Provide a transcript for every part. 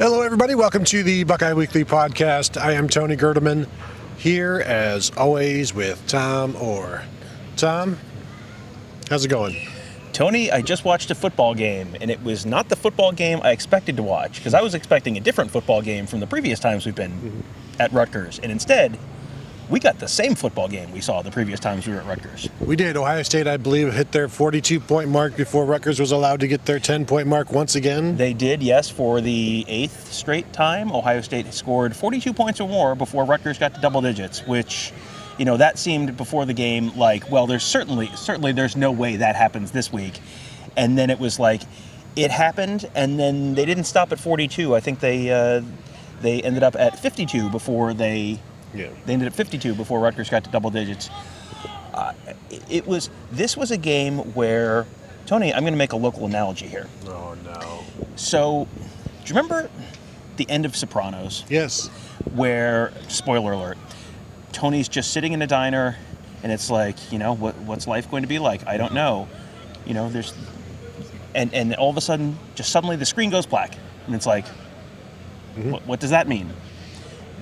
Hello, everybody. Welcome to the Buckeye Weekly podcast. I am Tony Gerdeman, here as always with Tom Orr. Tom, how's it going? Tony, I just watched a football game, and it was not the football game I expected to watch, because I was expecting a different football game from the previous times we've been at Rutgers, and instead, we got the same football game we saw the previous times we were at Rutgers. We did. Ohio State, I believe, hit their 42-point mark before Rutgers was allowed to get their 10-point mark once again. They did, yes, for the 8th straight time. Ohio State scored 42 points or more before Rutgers got to double digits, which, you know, that seemed before the game like, well, there's certainly there's no way that happens this week. And then it was like, it happened, and then they didn't stop at 42. I think they ended up at 52 before they ended at 52 before Rutgers got to double digits. This was a game where, Tony, I'm going to make a local analogy here. Oh, no. So, do you remember the end of Sopranos? Yes. Where, spoiler alert, Tony's just sitting in a diner, and it's like, you know, what's life going to be like? I don't know. You know, there's, and all of a sudden, just suddenly the screen goes black, and it's like, what does that mean?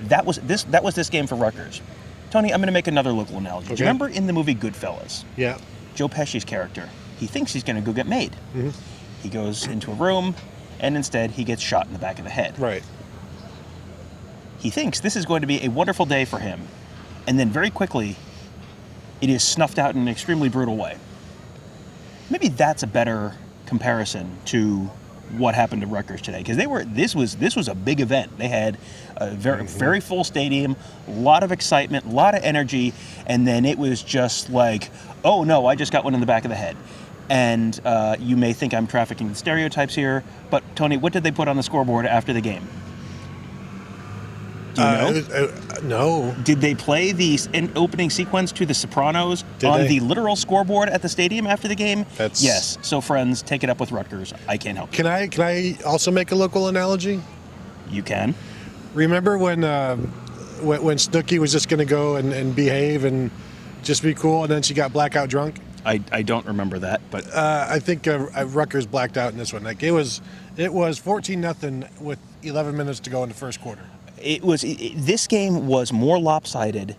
That was this game for Rutgers. Tony, I'm going to make another local analogy. Okay. Do you remember in the movie Goodfellas? Yeah. Joe Pesci's character, he thinks he's going to go get made. Mm-hmm. He goes into a room, and instead he gets shot in the back of the head. Right. He thinks this is going to be a wonderful day for him, and then very quickly, it is snuffed out in an extremely brutal way. Maybe that's a better comparison to what happened to Rutgers today, because this was a big event. They had a very full stadium, a lot of excitement, a lot of energy, and then it was just like, oh no, I just got one in the back of the head. And you may think I'm trafficking in stereotypes here, but Tony, what did they put on the scoreboard after the game? Do you know? No. Did they play the opening sequence to The Sopranos the literal scoreboard at the stadium after the game? Yes. So, friends, take it up with Rutgers. I can't help you. Can I also make a local analogy? You can. Remember when Snooki was just going to go and behave and just be cool, and then she got blackout drunk? I don't remember that, but I think Rutgers blacked out in this one. Like it was 14-0 with 11 minutes to go in the first quarter. This game was more lopsided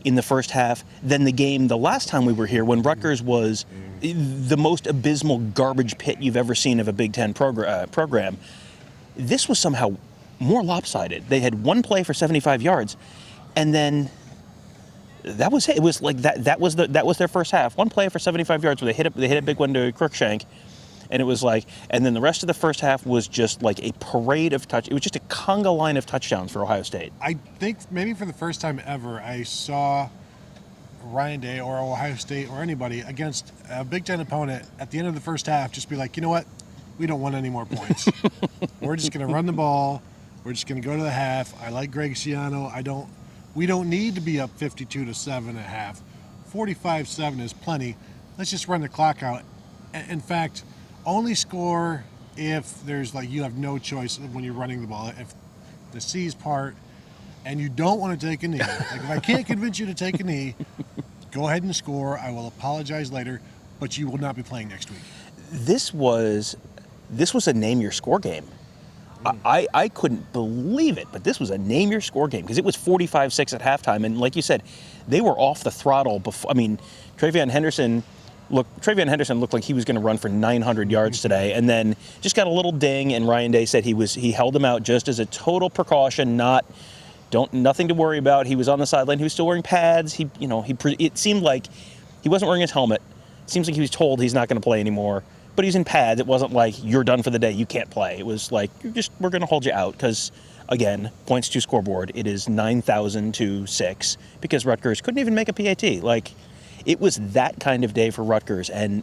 in the first half than the game the last time we were here, when Rutgers was the most abysmal garbage pit you've ever seen of a Big Ten program. This was somehow more lopsided. They had one play for 75 yards, and then that was it. It was like that was their first half. One play for 75 yards where they hit a big one to Crookshank. And it was like, and then the rest of the first half was just like a parade of touch. It was just a conga line of touchdowns for Ohio State. I think maybe for the first time ever, I saw Ryan Day or Ohio State or anybody against a Big Ten opponent at the end of the first half just be like, you know what? We don't want any more points. We're just going to run the ball. We're just going to go to the half. I like Greg Schiano. We don't need to be up 52-7 at half. 45-7 is plenty. Let's just run the clock out. In fact, only score if there's like you have no choice when you're running the ball. If the C's part and you don't want to take a knee, like if I can't convince you to take a knee, go ahead and score. I will apologize later, but you will not be playing next week. This was a name your score game. I couldn't believe it, but this was a name your score game, because it was 45-6 at halftime, and like you said, they were off the throttle before. I mean, TreVeyon Henderson looked like he was going to run for 900 yards today, and then just got a little ding, and Ryan Day said he held him out just as a total precaution, nothing to worry about. He was on the sideline. He was still wearing pads. It seemed like he wasn't wearing his helmet. It seems like he was told he's not going to play anymore, but he's in pads. It wasn't like, you're done for the day, you can't play. It was like, we're going to hold you out, because, again, points to scoreboard, it is 9,000-6, because Rutgers couldn't even make a PAT. Like, it was that kind of day for Rutgers, and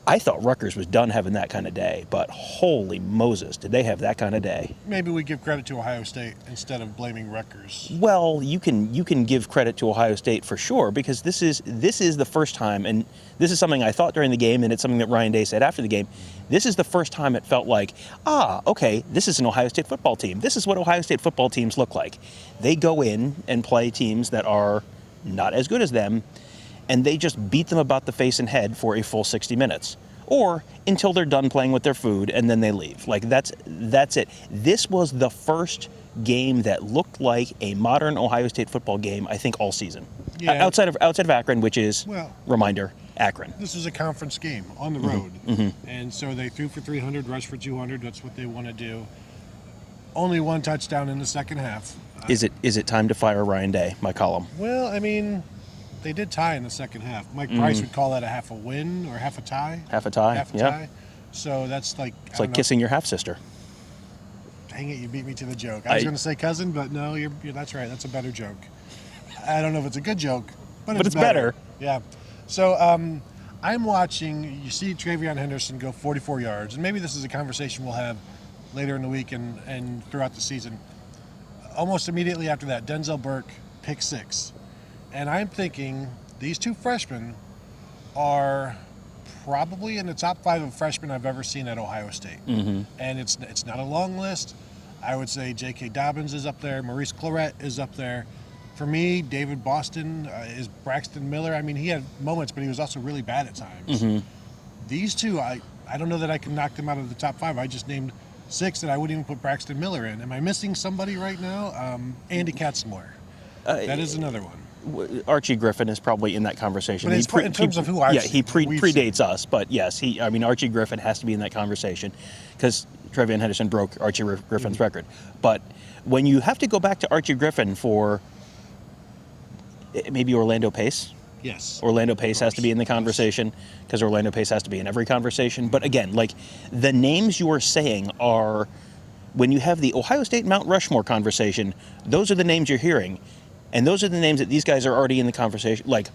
I thought Rutgers was done having that kind of day, but holy Moses, did they have that kind of day. Maybe we give credit to Ohio State instead of blaming Rutgers. Well, you can give credit to Ohio State for sure, because this is the first time, and this is something I thought during the game, and it's something that Ryan Day said after the game. This is the first time it felt like, okay, this is an Ohio State football team. This is what Ohio State football teams look like. They go in and play teams that are not as good as them, and they just beat them about the face and head for a full 60 minutes. or until they're done playing with their food and then they leave. Like that's it. This was the first game that looked like a modern Ohio State football game, I think, all season. Yeah. Outside of Akron, which is, Well, reminder, Akron. this is a conference game on the road. And so they threw for 300, rushed for 200. That's what they want to do. Only one touchdown in the second half. Is it time to fire Ryan Day, my column? Well, I mean, they did tie in the second half. Mike Price would call that a half a win or half a tie. Half a tie? Half a Yeah. tie. So that's like... It's like kissing your half-sister. Dang it, you beat me to the joke. I was going to say cousin, but no, you're that's right. That's a better joke. I don't know if it's a good joke, but it's better. Yeah. So I'm watching, you see TreVeyon Henderson go 44 yards, and maybe this is a conversation we'll have later in the week and throughout the season. Almost immediately after that, Denzel Burke, pick 6. And I'm thinking these two freshmen are probably in the top 5 of freshmen I've ever seen at Ohio State. And it's not a long list. I would say J.K. Dobbins is up there. Maurice Clarett is up there. For me, David Boston is Braxton Miller. I mean, he had moments, but he was also really bad at times. These two, I don't know that I can knock them out of the top 5. I just named 6 that I wouldn't even put Braxton Miller in. Am I missing somebody right now? Andy Katzenmoyer. That is another one. Archie Griffin is probably in that conversation. But in terms of who I've seen, he predates us, but yes, Archie Griffin has to be in that conversation because TreVeyon Henderson broke Archie Griffin's record. But when you have to go back to Archie Griffin for maybe Orlando Pace, Yes. Orlando Pace has to be in the conversation because Orlando Pace has to be in every conversation. But again, like the names you are saying are, when you have the Ohio State Mount Rushmore conversation, those are the names you're hearing. And those are the names that these guys are already in the conversation. Like,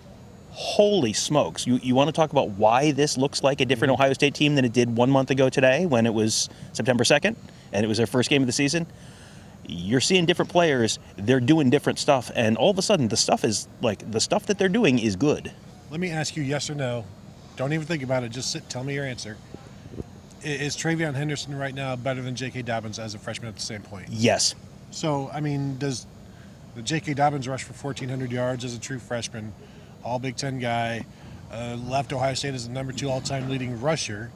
holy smokes. You want to talk about why this looks like a different Ohio State team than it did 1 month ago today when it was September 2nd and it was their first game of the season? You're seeing different players. They're doing different stuff. And all of a sudden, the stuff that they're doing is good. Let me ask you yes or no. Don't even think about it. Just tell me your answer. Is TreVeyon Henderson right now better than J.K. Dobbins as a freshman at the same point? Yes. So, I mean, does the J.K. Dobbins rush for 1,400 yards as a true freshman, all Big Ten guy, left Ohio State as the number 2 all-time leading rusher.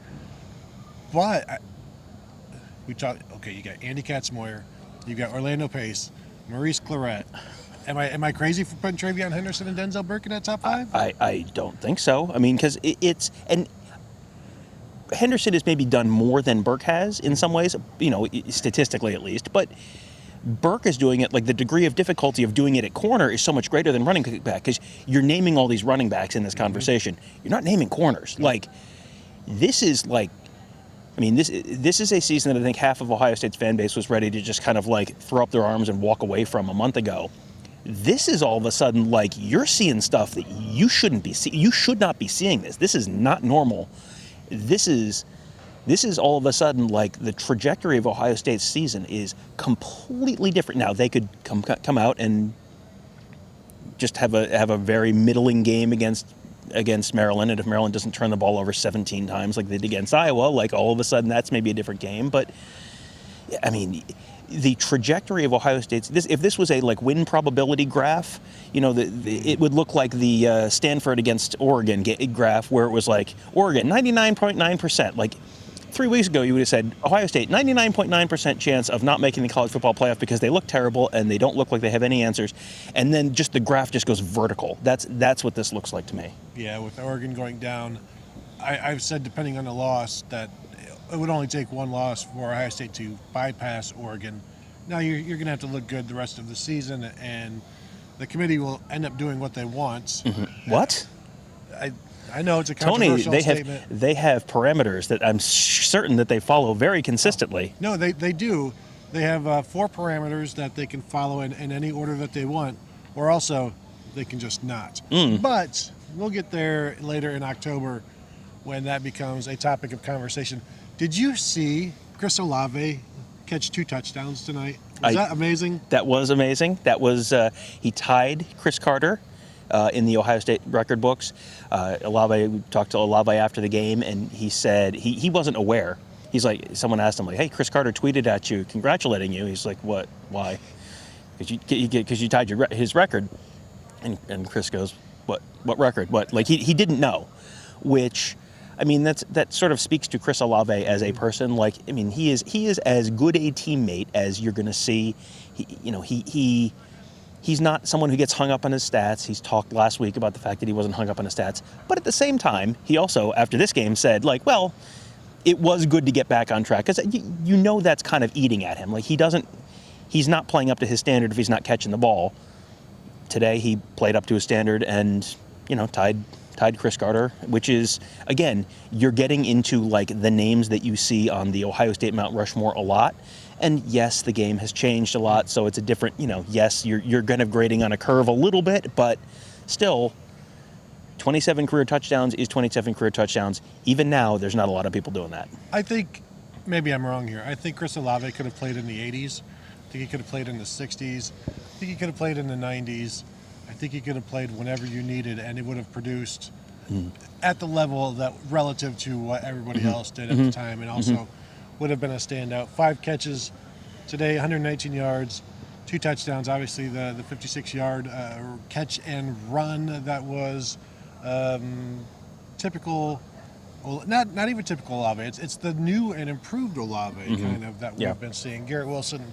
But you got Andy Katzenmoyer, you got Orlando Pace, Maurice Clarett. Am I crazy for putting TreVeyon Henderson and Denzel Burke in that top 5? I don't think so. I mean, because and Henderson has maybe done more than Burke has in some ways, statistically at least, but Burke is doing it, like the degree of difficulty of doing it at corner is so much greater than running back because you're naming all these running backs in this conversation. You're not naming corners. Like, this is like, I mean, this is a season that I think half of Ohio State's fan base was ready to just kind of like throw up their arms and walk away from a month ago. This is all of a sudden like you're seeing stuff that you shouldn't be seeing. You should not be seeing this. This is not normal. This is all of a sudden like the trajectory of Ohio State's season is completely different. Now they could come out and just have a very middling game against Maryland, and if Maryland doesn't turn the ball over 17 times like they did against Iowa, like all of a sudden that's maybe a different game. But I mean, the trajectory of Ohio State's if this was a like win probability graph, it would look like the Stanford against Oregon graph where it was like Oregon 99.9%. Like 3 weeks ago, you would have said Ohio State 99.9% chance of not making the college football playoff because they look terrible and they don't look like they have any answers. And then just the graph just goes vertical. That's what this looks like to me. Yeah, with Oregon going down, I've said depending on the loss that it would only take one loss for Ohio State to bypass Oregon. Now you're going to have to look good the rest of the season, and the committee will end up doing what they want. Mm-hmm. What? I know it's a controversial statement. They have parameters that I'm certain that they follow very consistently. No, they do. They have 4 parameters that they can follow in any order that they want, or also they can just not. But we'll get there later in October when that becomes a topic of conversation. Did you see Chris Olave catch 2 touchdowns tonight? Was that amazing? That was amazing. That was he tied Chris Carter in the Ohio State record books. We talked to Olave after the game, and he said he wasn't aware. He's like, someone asked him, like, hey, Chris Carter tweeted at you congratulating you. He's like, what? Why? Because you tied his record. And Chris goes, what record? What? Like, he didn't know, which I mean, that sort of speaks to Chris Olave as a person. Like, I mean, he is as good a teammate as you're going to see. He's not someone who gets hung up on his stats. He's talked last week about the fact that he wasn't hung up on his stats. But at the same time, he also, after this game, said, like, well, it was good to get back on track. Because you know that's kind of eating at him. Like, he's not playing up to his standard if he's not catching the ball. Today, he played up to his standard and, tied Chris Carter, which is, again, you're getting into, like, the names that you see on the Ohio State Mount Rushmore a lot. And yes, the game has changed a lot, so it's a different, yes, you're kind of grading on a curve a little bit, but still, 27 career touchdowns is 27 career touchdowns. Even now, there's not a lot of people doing that. I think, maybe I'm wrong here, I think Chris Olave could have played in the 80s. I think he could have played in the 60s. I think he could have played in the 90s. I think he could have played whenever you needed, and it would have produced at the level that relative to what everybody else did at the time, and also would have been a standout. 5 catches today, 119 yards, 2 touchdowns. Obviously, the 56-yard catch and run that was typical. Well, not even typical Olave. It's the new and improved Olave kind of that we've been seeing. Garrett Wilson,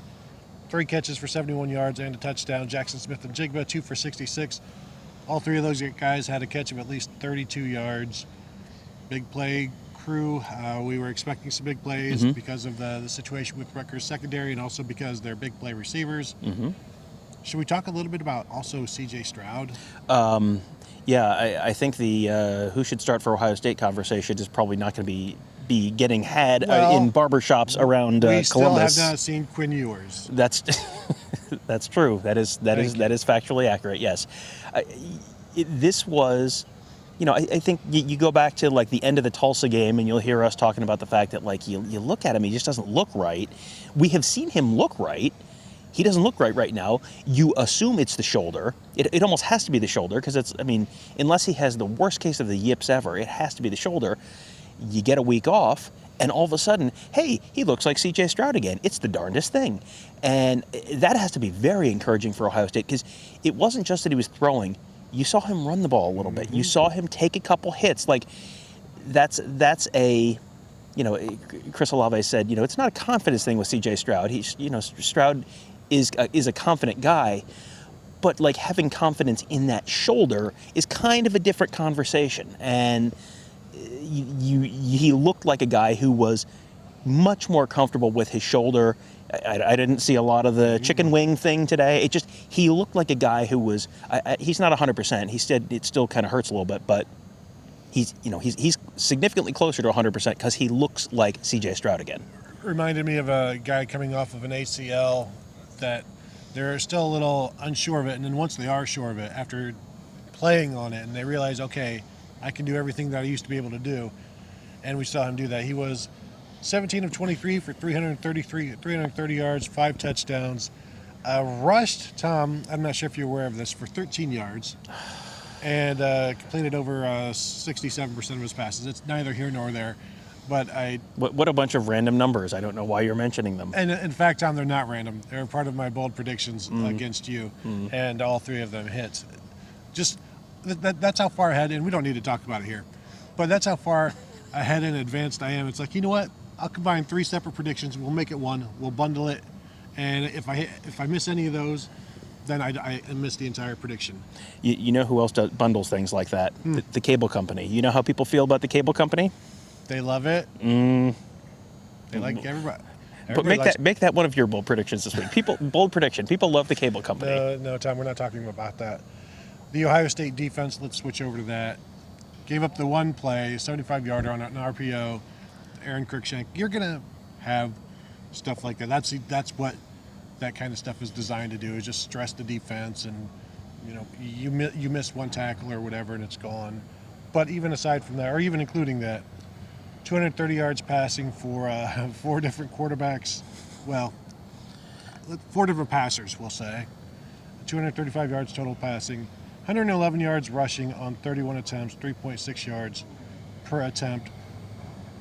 3 catches for 71 yards and a touchdown. Jackson Smith and Jigba, 2 for 66. All 3 of those guys had a catch of at least 32 yards. Big play crew. We were expecting some big plays because of the situation with Rutgers secondary and also because they're big play receivers. Should we talk a little bit about also CJ Stroud? I think the who should start for Ohio State conversation is probably not going to be getting had in barbershops around Columbus. We still have not seen Quinn Ewers. That's true. That is factually accurate. Yes, this was. I think you go back to like the end of the Tulsa game, and you'll hear us talking about the fact that like you look at him, he just doesn't look right. We have seen him look right. He doesn't look right now. You assume it's the shoulder. It almost has to be the shoulder because unless he has the worst case of the yips ever, it has to be the shoulder. You get a week off, and all of a sudden, hey, he looks like CJ Stroud again. It's the darndest thing. And that has to be very encouraging for Ohio State because it wasn't just that he was throwing. You saw him run the ball a little bit. You saw him take a couple hits. Like, that's a, Chris Olave said, it's not a confidence thing with CJ Stroud. Stroud is a confident guy, but like having confidence in that shoulder is kind of a different conversation. And he looked like a guy who was much more comfortable with his shoulder. I didn't see a lot of the chicken wing thing today. He looked like a guy who was. He's not 100%. He said it still kind of hurts a little bit, but he's significantly closer to 100% because he looks like CJ Stroud again. Reminded me of a guy coming off of an ACL that they're still a little unsure of it, and then once they are sure of it, after playing on it, and they realize, okay, I can do everything that I used to be able to do, and we saw him do that. He was 17 of 23 for 330 yards, 5 touchdowns. Rushed, Tom, I'm not sure if you're aware of this, for 13 yards, and completed over 67% of his passes. It's neither here nor there, but What a bunch of random numbers. I don't know why you're mentioning them. And in fact, Tom, they're not random. They're part of my bold predictions against you, and all 3 of them hit. Just that's how far ahead, and we don't need to talk about it here, but that's how far ahead and advanced I am. It's like, you know what? I'll combine 3 separate predictions. We'll make it one. We'll bundle it, and if I miss any of those, then I miss the entire prediction. You know who else bundles things like that? The cable company. You know how people feel about the cable company? They love it. They like everybody. But make that one of your bold predictions this week. Bold prediction. People love the cable company. No, Tom, we're not talking about that. The Ohio State defense. Let's switch over to that. Gave up the one play, 75-yarder on an RPO. Aaron Cruikshank. You're gonna have stuff like that. That's what that kind of stuff is designed to do. Is just stress the defense, and you miss one tackle or whatever, and it's gone. But even aside from that, or even including that, 230 yards passing for 4 different quarterbacks. Well, 4 different passers, we'll say. 235 yards total passing. 111 yards rushing on 31 attempts, 3.6 yards per attempt.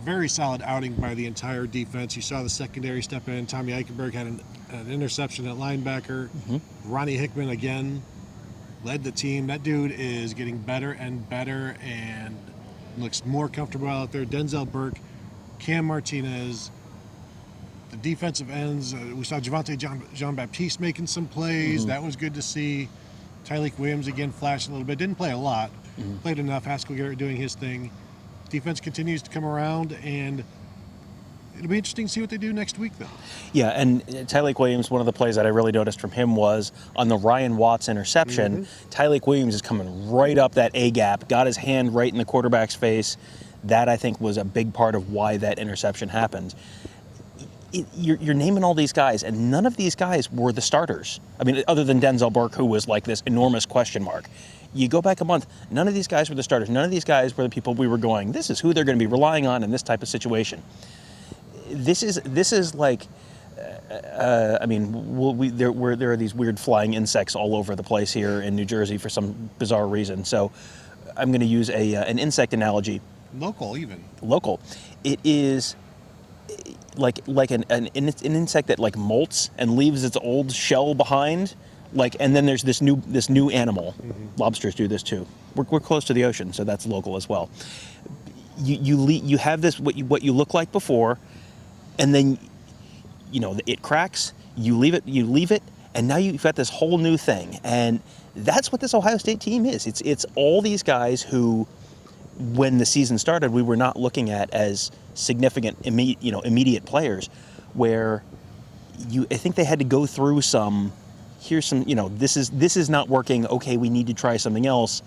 Very solid outing by the entire defense. You saw the secondary step in. Tommy Eichenberg had an interception at linebacker. Ronnie Hickman, again, led the team. That dude is getting better and better, and looks more comfortable out there. Denzel Burke, Cam Martinez, the defensive ends. We saw Javonte Jean-Baptiste making some plays. That was good to see. Tyreek Williams again flashed a little bit. Didn't play a lot. Played enough. Haskell Garrett doing his thing. Defense continues to come around, and it'll be interesting to see what they do next week, though. Yeah, and Tyreek Williams, one of the plays that I really noticed from him was on the Ryan Watts interception. Tyreek Williams is coming right up that A-gap, got his hand right in the quarterback's face. That, I think, was a big part of why that interception happened. You're naming all these guys, and none of these guys were the starters. I mean, other than Denzel Burke, who was like this enormous question mark. You go back a month, none of these guys were the starters. None of these guys were the people we were going, this is who they're going to be relying on in this type of situation. This is like, I mean, there are these weird flying insects all over the place here in New Jersey for some bizarre reason. So I'm going to use an insect analogy. Local, even. Local. It is like an insect that like molts and leaves its old shell behind. And then there's this new animal. Lobsters do this too. We're close to the ocean, so that's local as well. You have this what you look like before, and then it cracks. You leave it, and now you've got this whole new thing. And that's what this Ohio State team is. It's all these guys who, when the season started, we were not looking at as significant immediate players. Where I think they had to go through some. Here's some, this is not working. Okay, we need to try something else.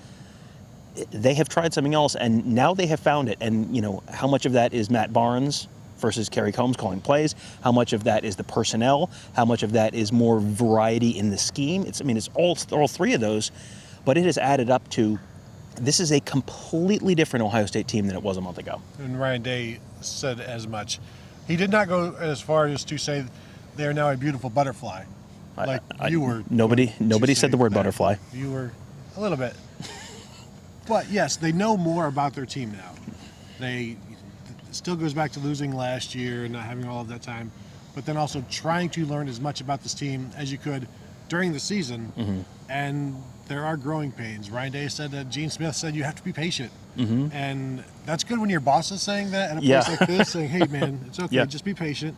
They have tried something else, and now they have found it. And, how much of that is Matt Barnes versus Kerry Combs calling plays? How much of that is the personnel? How much of that is more variety in the scheme? It's all three of those, but it has added up to this is a completely different Ohio State team than it was a month ago. And Ryan Day said as much. He did not go as far as to say they are now a beautiful butterfly. You were. Nobody said the word butterfly. You were a little bit. But yes, they know more about their team now. It still goes back to losing last year and not having all of that time, but then also trying to learn as much about this team as you could during the season. And there are growing pains. Ryan Day said that. Gene Smith said you have to be patient. And that's good when your boss is saying that at a place like this, saying, hey, man, it's okay, just be patient,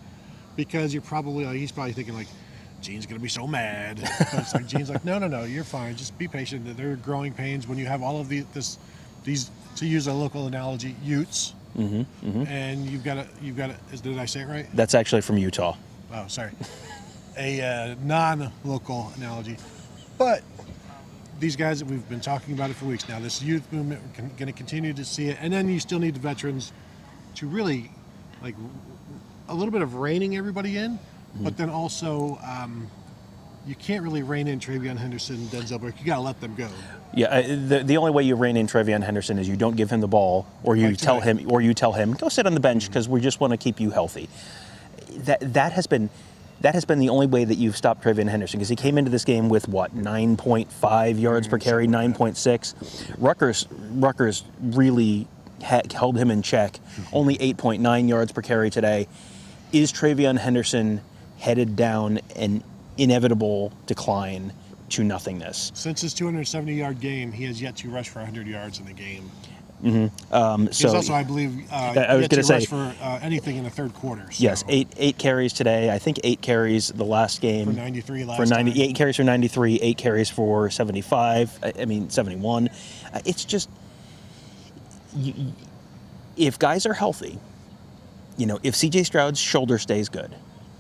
because he's probably thinking like, Gene's going to be so mad. But it's like, Gene's like, no, you're fine. Just be patient. There are growing pains when you have all of these, to use a local analogy, utes. And you've got to, did I say it right? That's actually from Utah. Oh, sorry. A non-local analogy. But these guys, we've been talking about it for weeks now. This youth movement, we're going to continue to see it. And then you still need the veterans to really, a little bit of reining everybody in. But then also, you can't really rein in TreVeyon Henderson, Denzel Burke. You got to let them go. Yeah, the only way you rein in TreVeyon Henderson is you don't give him the ball, or you tell him go sit on the bench because we just want to keep you healthy. That has been the only way that you've stopped TreVeyon Henderson, because he came into this game with 9.5 yards per carry, 9.6. Rutgers really held him in check. Only 8.9 yards per carry today. Is TreVeyon Henderson headed down an inevitable decline to nothingness? Since his 270-yard game, he has yet to rush for 100 yards in the game. He's also, I believe, yet to rush for anything in the third quarter. So. Yes, eight carries today. I think 8 carries the last game. For 93 last time. 8 carries for 93, 8 carries for 75. 71. It's just, if guys are healthy, if CJ Stroud's shoulder stays good,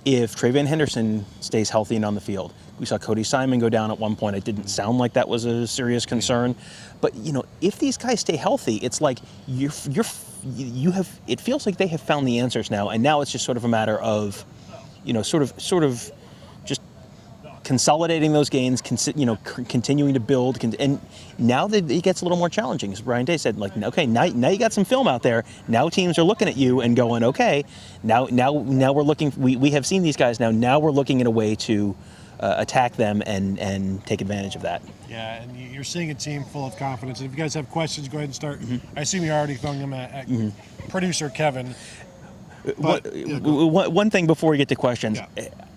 if TreVeyon Henderson stays healthy and on the field. We saw Cody Simon go down at one point. It didn't sound like that was a serious concern. But, if these guys stay healthy, it's like you have, it feels like they have found the answers now. And now it's just sort of a matter of, sort of just consolidating those gains, continuing to build. And now that it gets a little more challenging, as Ryan Day said, okay, now you got some film out there. Now teams are looking at you and going, okay, now we're looking. We have seen these guys now. Now we're looking at a way to attack them and take advantage of that. Yeah, and you're seeing a team full of confidence. And if you guys have questions, go ahead and start. I assume you're already throwing them at producer Kevin. But, one thing before we get to questions,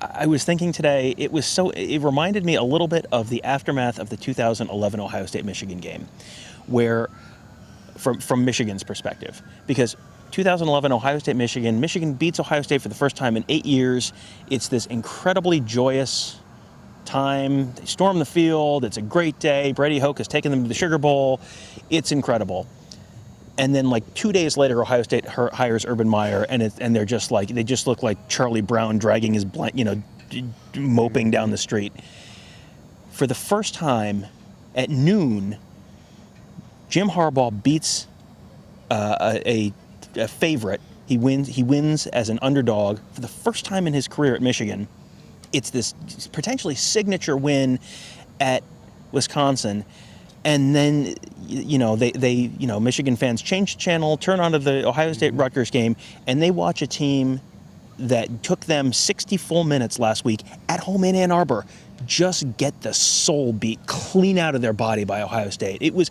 I was thinking today, it reminded me a little bit of the aftermath of the 2011 Ohio State-Michigan game, where from Michigan's perspective, because 2011 Ohio State Michigan beats Ohio State for the first time in 8 years. It's this incredibly joyous time. They storm the field. It's a great day. Brady Hoke has taken them to the Sugar Bowl. It's incredible. And then like 2 days later, Ohio State hires Urban Meyer, and they just look like Charlie Brown dragging his moping down the street. For the first time at noon, Jim Harbaugh beats a favorite. He wins as an underdog for the first time in his career at Michigan. It's this potentially signature win at Wisconsin. And then, Michigan fans change the channel, turn onto the Ohio State-Rutgers game, and they watch a team that took them 60 full minutes last week at home in Ann Arbor just get the soul beat clean out of their body by Ohio State. It was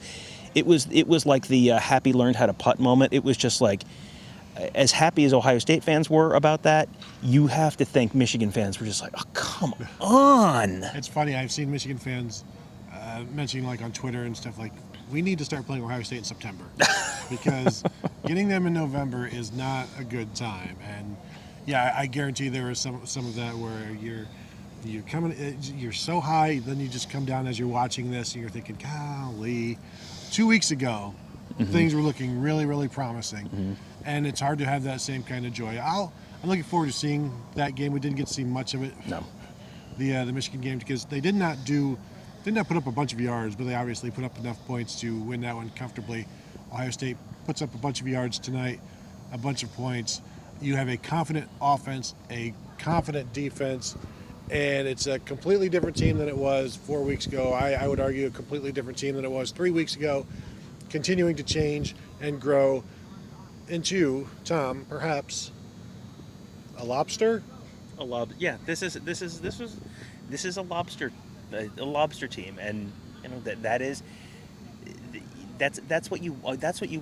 like the happy learned how to putt moment. It was just like, as happy as Ohio State fans were about that, you have to think Michigan fans were just like, oh, come on. It's funny. I've seen Michigan fans mentioning, like, on Twitter and stuff, like, we need to start playing Ohio State in September because getting them in November is not a good time. And yeah, I guarantee there is some of that where you're so high, then you just come down as you're watching this and you're thinking, golly, 2 weeks ago, things were looking really, really promising. And it's hard to have that same kind of joy. I'm looking forward to seeing that game. We didn't get to see much of it. No. The Michigan game, because they did not put up a bunch of yards, but they obviously put up enough points to win that one comfortably. Ohio State puts up a bunch of yards tonight, a bunch of points. You have a confident offense, a confident defense, and it's a completely different team than it was 4 weeks ago. I would argue a completely different team than it was 3 weeks ago, continuing to change and grow into, Tom, perhaps a lobster? Yeah, this is a lobster team, and that's what you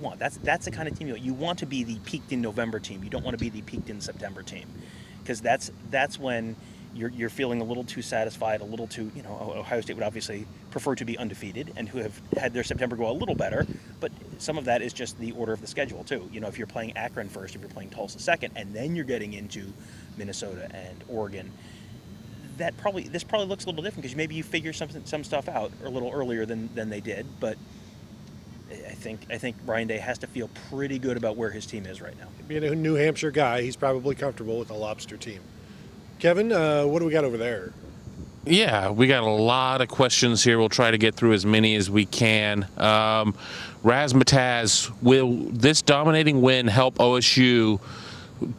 want. That's the kind of team you want to be, the peaked in November team. You don't want to be the peaked in September team, because that's when you're feeling a little too satisfied, a little too, Ohio State would obviously prefer to be undefeated and who have had their September go a little better, but some of that is just the order of the schedule too. If you're playing Akron first, if you're playing Tulsa second, and then you're getting into Minnesota and Oregon, this probably looks a little different because maybe you figure some stuff out a little earlier than they did, but I think Ryan Day has to feel pretty good about where his team is right now. Being a New Hampshire guy, he's probably comfortable with a lobster team. Kevin, what do we got over there? Yeah, we got a lot of questions here. We'll try to get through as many as we can. Razzmatazz, will this dominating win help OSU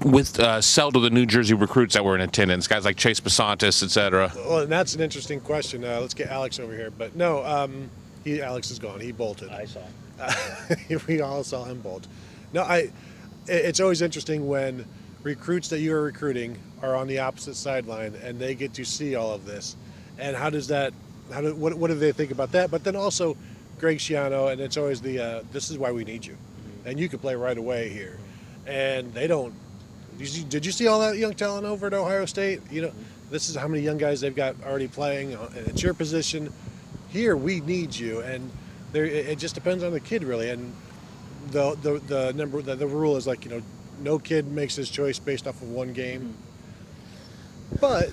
with sell to the New Jersey recruits that were in attendance, guys like Chase Basantis, et cetera? Well, and that's an interesting question. Let's get Alex over here. But no, Alex is gone. He bolted. I saw. We all saw him bolt. No, it's always interesting when recruits that you are recruiting are on the opposite sideline and they get to see all of this. And what do they think about that? But then also Greg Schiano, and it's always this is why we need you. And you can play right away here. And they don't. Did you see all that young talent over at Ohio State? This is how many young guys they've got already playing. And it's your position. Here, we need you. And it just depends on the kid, really. And the rule is like, no kid makes his choice based off of one game. But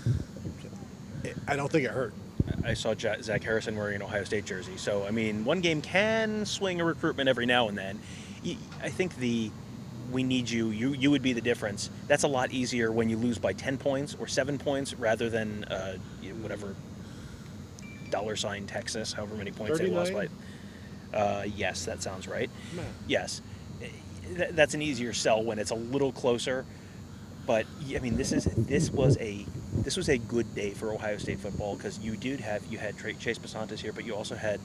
I don't think it hurt. I saw Zach Harrison wearing an Ohio State jersey. So, I mean, one game can swing a recruitment every now and then. I think we need you. You would be the difference. That's a lot easier when you lose by 10 points or 7 points rather than whatever $ Texas, however many points 39? They lost by. Yes, that sounds right. Man. Yes. That's an easier sell when it's a little closer. But I mean, this was a good day for Ohio State football because you had Chase Basantis here, but you also had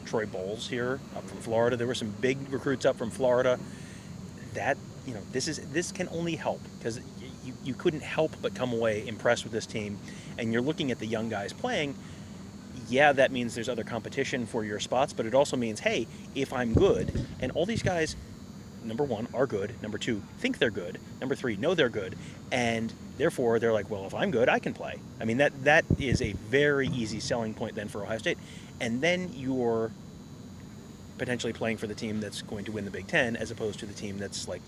Troy Bowles here up from Florida. There were some big recruits up from Florida. That this can only help because you couldn't help but come away impressed with this team, and you're looking at the young guys playing. Yeah, that means there's other competition for your spots, but it also means, hey, if I'm good, and all these guys, number one, are good, number two, think they're good, number three, know they're good, and therefore they're like, well, if I'm good, I can play. I mean, that is a very easy selling point then for Ohio State. And then you're potentially playing for the team that's going to win the Big Ten as opposed to the team that's like,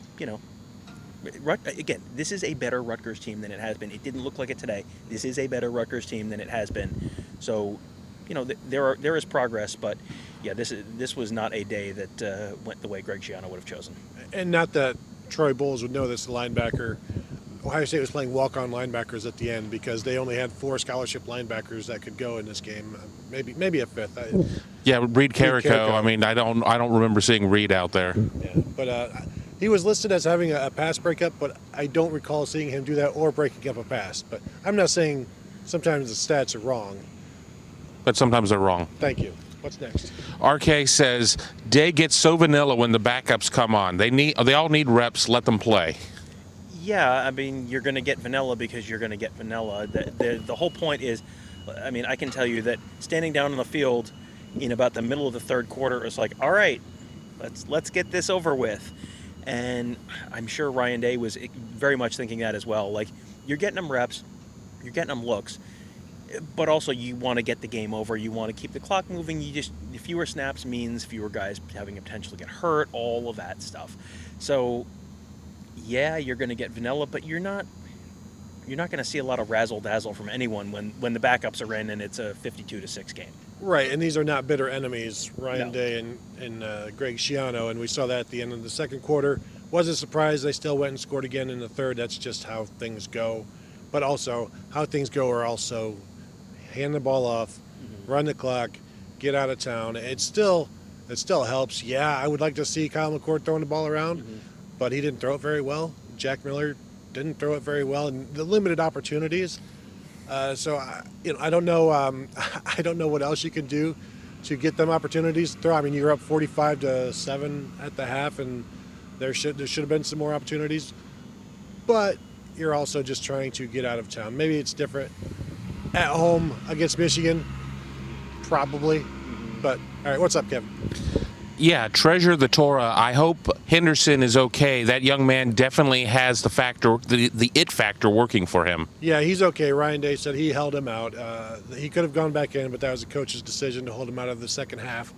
again, this is a better Rutgers team than it has been. It didn't look like it today. This is a better Rutgers team than it has been. So, there is progress, but yeah, this was not a day that went the way Greg Schiano would have chosen. And not that Troy Bowles would know this, the linebacker. Ohio State was playing walk-on linebackers at the end because they only had 4 scholarship linebackers that could go in this game. Maybe a fifth. Yeah, Reed Carrico. I mean, I don't remember seeing Reed out there. Yeah, but he was listed as having a pass breakup, but I don't recall seeing him do that or breaking up a pass. But I'm not saying sometimes the stats are wrong. But sometimes they're wrong. Thank you. What's next? RK says, Day gets so vanilla when the backups come on. They all need reps. Let them play. Yeah, I mean, you're going to get vanilla because you're going to get vanilla. The whole point is, I mean, I can tell you that standing down on the field in about the middle of the third quarter is like, all right, let's get this over with. And I'm sure Ryan Day was very much thinking that as well. Like, you're getting them reps, you're getting them looks, but also you want to get the game over. You want to keep the clock moving. Fewer snaps means fewer guys having a potential to get hurt, all of that stuff. So, yeah, you're going to get vanilla, but you're not going to see a lot of razzle-dazzle from anyone when the backups are in and it's a 52-6 game. Right, and these are not bitter enemies, Ryan No. Day and Greg Schiano, and we saw that at the end of the second quarter. Wasn't surprised they still went and scored again in the third. That's just how things go. But also, how things go are also hand the ball off, run the clock, get out of town. It still helps. Yeah, I would like to see Kyle McCord throwing the ball around, but he didn't throw it very well. Jack Miller didn't throw it very well, and the limited opportunities. So I don't know. I don't know what else you can do to get them opportunities to throw. I mean, you're up 45-7 at the half, and there should have been some more opportunities. But you're also just trying to get out of town. Maybe it's different at home against Michigan, probably. But all right, what's up, Kevin? Yeah, treasure the Torah. I hope Henderson is okay. That young man definitely has the factor, the it factor working for him. Yeah, he's okay. Ryan Day said he held him out. He could have gone back in, but that was the coach's decision to hold him out of the second half.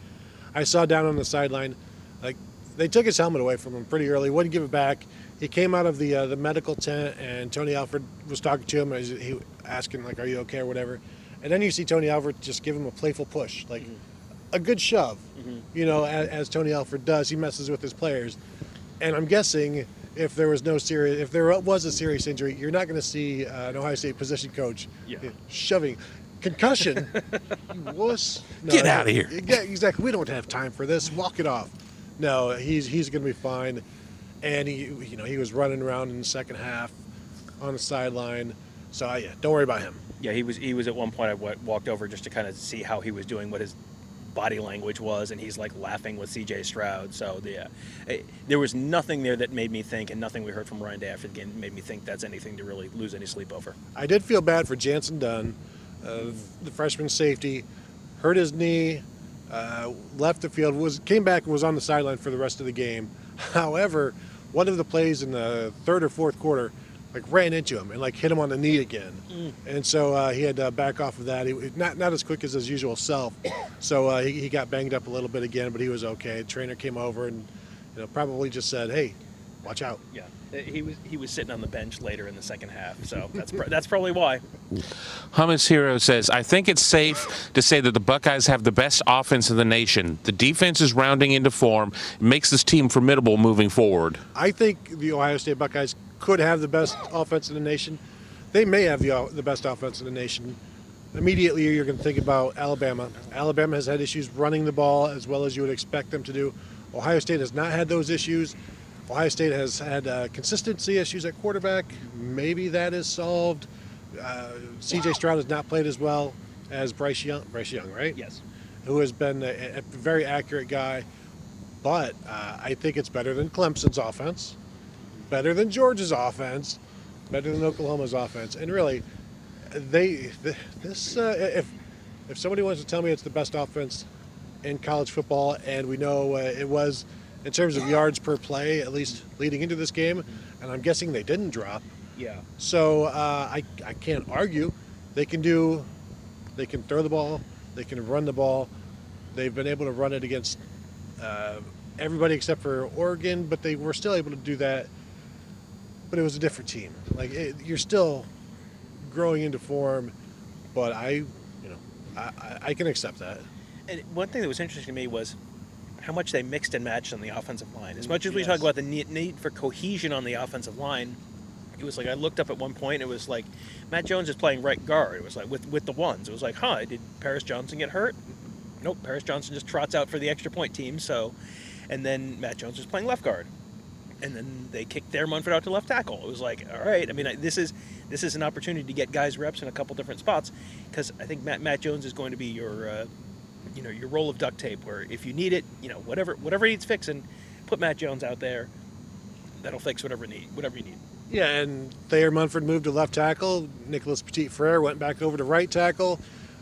I saw down on the sideline, like they took his helmet away from him pretty early. Wouldn't give it back. He came out of the medical tent, and Tony Alford was talking to him. He asking like, "Are you okay?" or whatever. And then you see Tony Alford just give him a playful push, like a good shove. As Tony Alford does, he messes with his players. And I'm guessing if there was a serious injury, you're not going to see an Ohio State position coach shoving. Concussion, you wuss. No, Get out of here. Yeah, exactly. We don't have time for this. Walk it off. No, he's going to be fine. And he was running around in the second half on the sideline. So don't worry about him. Yeah, he was at one point. I walked over just to kind of see how he was doing, what his body language was, and he's like laughing with CJ Stroud. So there was nothing there that made me think, and nothing we heard from Ryan Day after the game made me think that's anything to really lose any sleep over. I did feel bad for Jansen Dunn, the freshman safety, hurt his knee, left the field, came back and was on the sideline for the rest of the game. However, one of the plays in the third or fourth quarter ran into him and hit him on the knee again. And so he had to back off of that. He not as quick as his usual self. So he got banged up a little bit again, but he was okay. The trainer came over and probably just said, "Hey, watch out." Yeah, he was sitting on the bench later in the second half, so that's probably why. Hummus Hero says, I think it's safe to say that the Buckeyes have the best offense in the nation. The defense is rounding into form. It makes this team formidable moving forward. I think the Ohio State Buckeyes could have the best offense in the nation. They may have the best offense in the nation. Immediately, you're going to think about Alabama. Alabama has had issues running the ball as well as you would expect them to do. Ohio State has not had those issues. Ohio State has had consistency issues at quarterback. Maybe that is solved. CJ Stroud has not played as well as Bryce Young, right? Yes. Who has been a very accurate guy. But I think it's better than Clemson's offense, better than Georgia's offense, better than Oklahoma's offense. And really, if somebody wants to tell me it's the best offense in college football, and we know it was in terms of yards per play, at least leading into this game, and I'm guessing they didn't drop. Yeah. So I can't argue. They can throw the ball, they can run the ball. They've been able to run it against everybody except for Oregon, but they were still able to do that. But it was a different team. You're still growing into form, but I can accept that. And one thing that was interesting to me was how much they mixed and matched on the offensive line. As much as we Yes. talk about the need for cohesion on the offensive line, it was like I looked up at one point. It was like Matt Jones is playing right guard. It was like with the ones. It was like, did Paris Johnson get hurt? Nope. Paris Johnson just trots out for the extra point team. So, and then Matt Jones was playing left guard, and then they kicked their Munford out to left tackle. It was like, all right. I mean, this is an opportunity to get guys reps in a couple different spots, because I think Matt Jones is going to be your roll of duct tape, where if you need it, whatever needs fixing, put Matt Jones out there. That'll fix whatever you need. Yeah, and Thayer Munford moved to left tackle. Nicholas Petit-Frere went back over to right tackle.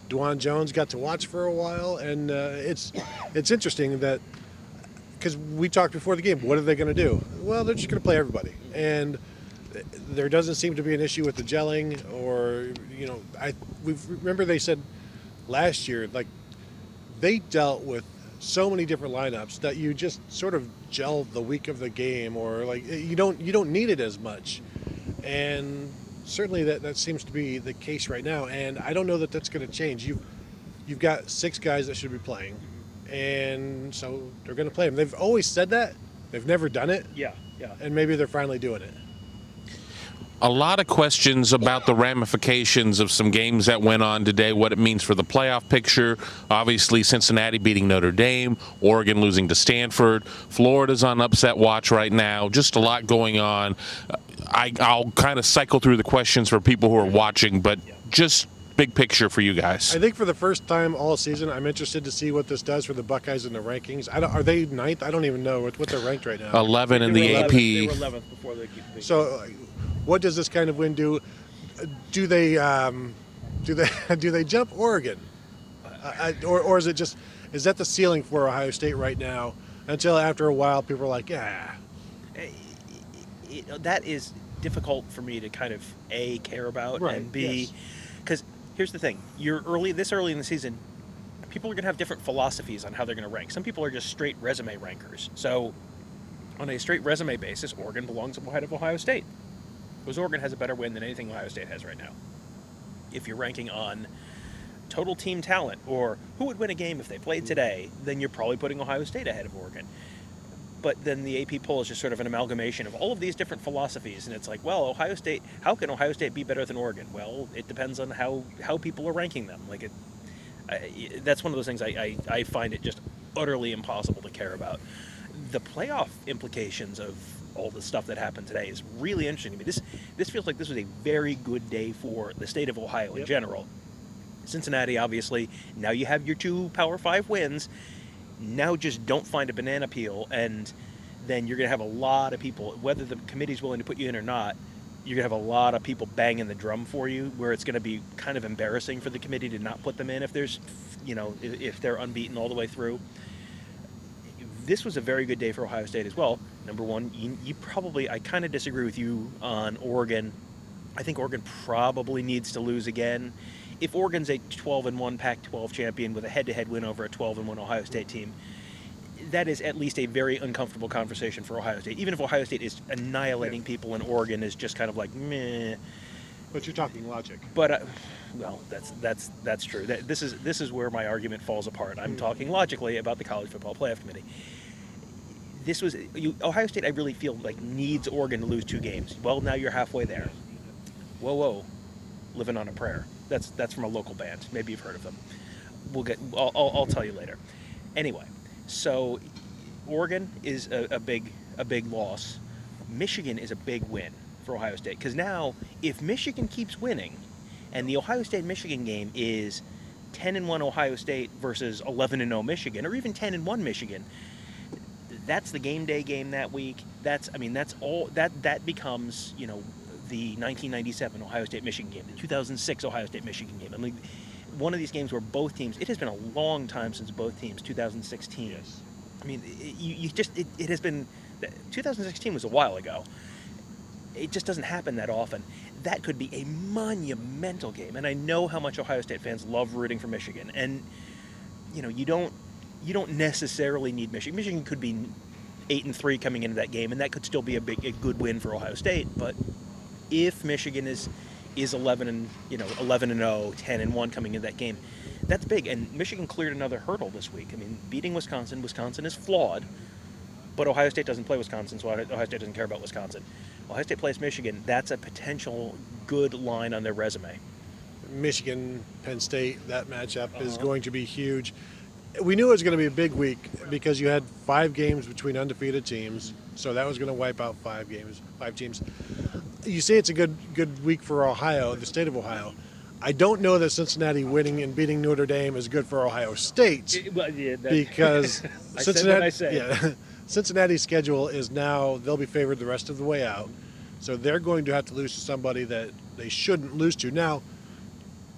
Dwan Jones got to watch for a while, and it's interesting that, because we talked before the game, what are they going to do? Well, they're just going to play everybody, and there doesn't seem to be an issue with the gelling, or remember they said last year, like, they dealt with so many different lineups that you just sort of gel the week of the game, or like you don't need it as much, and certainly that seems to be the case right now. And I don't know that that's going to change. You've got 6 guys that should be playing, and so they're going to play them. They've always said that. They've never done it. Yeah. And maybe they're finally doing it. A lot of questions about the ramifications of some games that went on today, what it means for the playoff picture. Obviously, Cincinnati beating Notre Dame, Oregon losing to Stanford, Florida's on upset watch right now. Just a lot going on. I'll kind of cycle through the questions for people who are watching, but just big picture for you guys. I think for the first time all season, I'm interested to see what this does for the Buckeyes in the rankings. Are they 9th? I don't even know what they're ranked right now. 11 in the They AP. were 11th before they keep. So, what does this kind of win do? Do they jump Oregon, or is that the ceiling for Ohio State right now? Until after a while, people are like, yeah. That is difficult for me to kind of care about, Right, and B, yes. because here's the thing: this early in the season, people are going to have different philosophies on how they're going to rank. Some people are just straight resume rankers. So, on a straight resume basis, Oregon belongs ahead of Ohio State, because Oregon has a better win than anything Ohio State has right now. If you're ranking on total team talent, or who would win a game if they played today, then you're probably putting Ohio State ahead of Oregon. But then the AP poll is just sort of an amalgamation of all of these different philosophies, and it's like, well, Ohio State, how can Ohio State be better than Oregon? Well, it depends on how people are ranking them. That's one of those things I find it just utterly impossible to care about. The playoff implications of all the stuff that happened today is really interesting to me. This feels like this was a very good day for the state of Ohio in general. Cincinnati, obviously, now you have your 2 Power 5 wins. Now just don't find a banana peel, and then you're going to have a lot of people, whether the committee's willing to put you in or not, you're going to have a lot of people banging the drum for you, where it's going to be kind of embarrassing for the committee to not put them in if they're unbeaten all the way through. This was a very good day for Ohio State as well. Number one, I kind of disagree with you on Oregon. I think Oregon probably needs to lose again. If Oregon's a 12-1 Pac-12 champion with a head-to-head win over a 12-1 Ohio State team, that is at least a very uncomfortable conversation for Ohio State. Even if Ohio State is annihilating people and Oregon is just kind of like meh. But you're talking logic. But that's true. This is where my argument falls apart. I'm talking logically about the College Football Playoff Committee. Ohio State, I really feel like needs Oregon to lose 2 games. Well, now you're halfway there. Whoa, living on a prayer. That's from a local band. Maybe you've heard of them. I'll tell you later. Anyway, so Oregon is a big loss. Michigan is a big win for Ohio State, because now if Michigan keeps winning, and the Ohio State-Michigan game is 10-1 Ohio State versus 11-0 Michigan, or even 10-1 Michigan, that's the game day game that week. That's all that becomes, the 1997 Ohio State-Michigan game, the 2006 Ohio State-Michigan game. I mean, one of these games where both teams, it has been a long time since both teams, 2016. Yes. I mean, it has been, 2016 was a while ago. It just doesn't happen that often. That could be a monumental game. And I know how much Ohio State fans love rooting for Michigan. And, you don't you don't necessarily need Michigan. Michigan could be 8-3 coming into that game, and that could still be a good win for Ohio State. But if Michigan is 11-0, 10-1 coming into that game, that's big. And Michigan cleared another hurdle this week. I mean, beating Wisconsin. Wisconsin is flawed, but Ohio State doesn't play Wisconsin, so Ohio State doesn't care about Wisconsin. Ohio State plays Michigan. That's a potential good line on their resume. Michigan, Penn State, that matchup is going to be huge. We knew it was going to be a big week because you had 5 games between undefeated teams, so that was going to wipe out 5 teams. You say it's a good week for Ohio, the state of Ohio. I don't know that Cincinnati winning and beating Notre Dame is good for Ohio State because Cincinnati's schedule is now they'll be favored the rest of the way out, so they're going to have to lose to somebody that they shouldn't lose to. Now,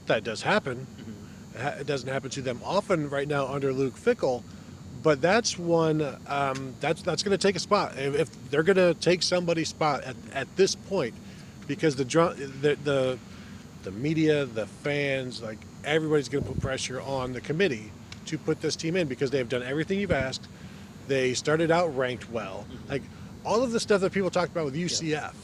that does happen. It doesn't happen to them often right now under Luke Fickell, but that's one that's going to take a spot. If they're going to take somebody's spot at this point, because the media, the fans, like everybody's going to put pressure on the committee to put this team in because they've done everything you've asked. They started out ranked well, like all of the stuff that people talked about with UCF,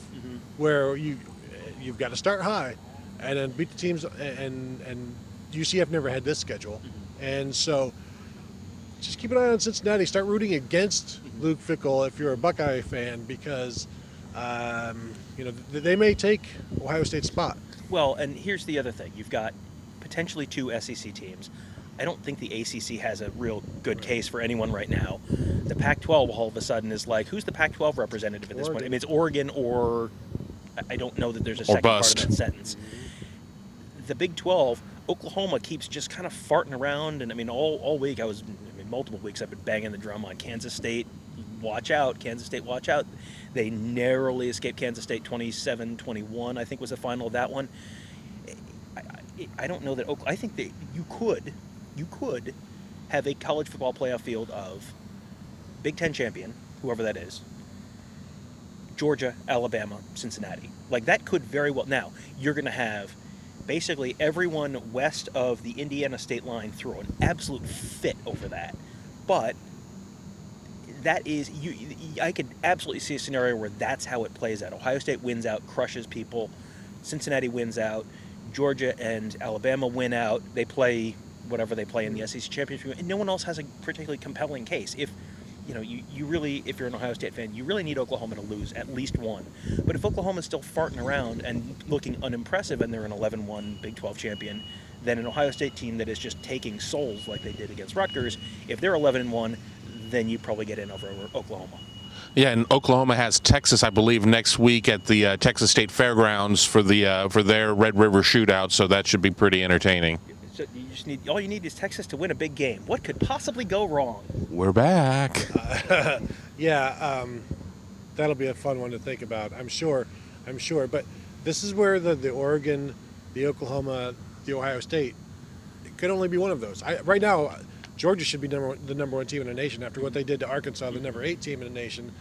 where you've got to start high and then beat the teams and UCF never had this schedule, and so just keep an eye on Cincinnati. Start rooting against Luke Fickell if you're a Buckeye fan, because they may take Ohio State's spot. Well, and here's the other thing: you've got potentially 2 SEC teams. I don't think the ACC has a real good case for anyone right now. The Pac-12 all of a sudden is like, who's the Pac-12 representative at this point? I mean, it's Oregon, or I don't know that there's a second part of that sentence. The Big 12. Oklahoma keeps just kind of farting around, and I mean, all week multiple weeks I've been banging the drum on Kansas State. Watch out, Kansas State, watch out. They narrowly escaped Kansas State 27-21, I think was the final of that one. I don't know that I think that you could have a college football playoff field of Big Ten champion, whoever that is, Georgia, Alabama, Cincinnati. Like, that could very well. Now, you're going to have basically everyone west of the Indiana state line throw an absolute fit over that. But that is, I could absolutely see a scenario where that's how it plays out. Ohio State wins out, crushes people. Cincinnati wins out. Georgia and Alabama win out. They play whatever they play in the SEC championship, and no one else has a particularly compelling case. If you really, if you're an Ohio State fan, you really need Oklahoma to lose at least one. But if Oklahoma's still farting around and looking unimpressive and they're an 11-1 Big 12 champion, then an Ohio State team that is just taking souls like they did against Rutgers, if they're 11-1, then you probably get in over Oklahoma. Yeah, and Oklahoma has Texas, I believe, next week at the Texas State Fairgrounds for their Red River Shootout, so that should be pretty entertaining. So all you need is Texas to win a big game. What could possibly go wrong? We're back. That'll be a fun one to think about. I'm sure. But this is where the Oregon, the Oklahoma, the Ohio State, it could only be one of those. Right now, Georgia should be the number 1 team in the nation after what they did to Arkansas, the number 8 team in the nation.